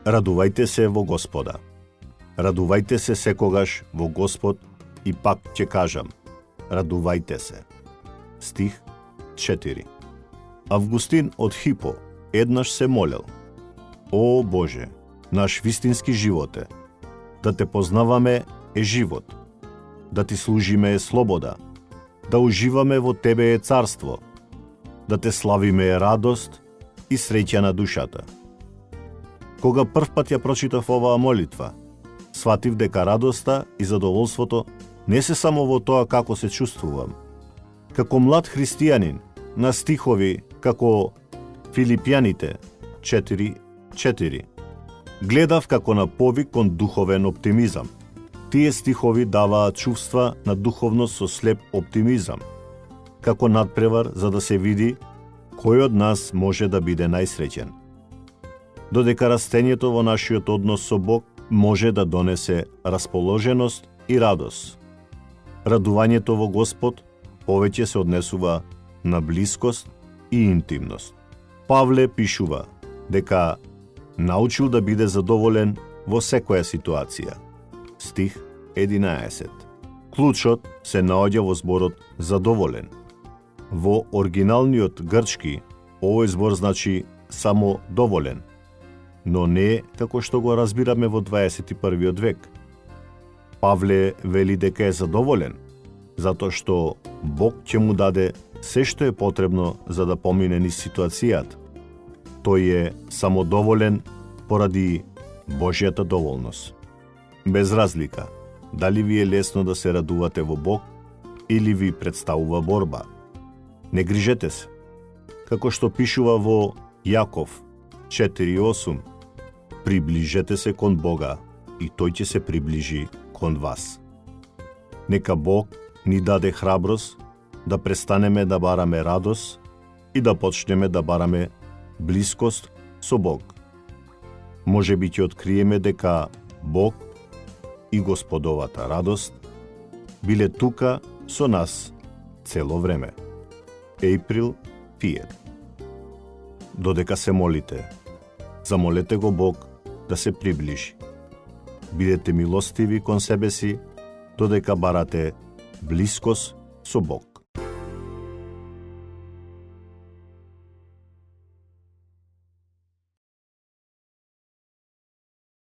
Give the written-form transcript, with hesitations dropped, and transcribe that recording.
Радувајте се во Господа. Радувајте се секогаш во Господ и пак ќе кажам, радувајте се. Стих 4. Августин од Хипо еднаш се молел: О Боже, наш вистински живот е. Да те познаваме е живот. Да ти служиме е слобода. Да уживаме во тебе е царство. Да те славиме е радост и среќа на душата. Кога првпат ја прочитав оваа молитва, сватив дека радоста и задоволството не се само во тоа како се чувствувам. Како млад христијанин, на стихови како Филипјаните 4:4, гледав како на повик кон духовен оптимизам. Тие стихови даваат чувства на духовност со слеп оптимизам, како надпревар за да се види кој од нас може да биде најсреќен. Додека растењето во нашиот однос со Бог може да донесе расположеност и радост. Радувањето во Господ повеќе се однесува на блискост и интимност. Павле пишува дека научил да биде задоволен во секоја ситуација. Стих 11. Клучот се наоѓа во зборот задоволен. Во оригиналниот грчки овој збор значи само доволен, но не како што го разбираме во 21. век. Павле вели дека е задоволен, затоа што Бог ќе му даде се што е потребно за да помине низ ситуацијата. Тој е самодоволен поради Божјата доволност. Без разлика, дали ви е лесно да се радувате во Бог или ви представува борба. Не грижете се. Како што пишува во Јаков 4:8, приближете се кон Бога и Тој ќе се приближи кон вас. Нека Бог ни даде храброст да престанеме да бараме радост и да почнеме да бараме блискост со Бог. Може би ќе откриеме дека Бог и Господовата радост биле тука со нас цело време. April Fiat. Додека се молите, замолете го Бог да се приближи. Бидете милостиви кон себе си, додека барате блискост со Бог.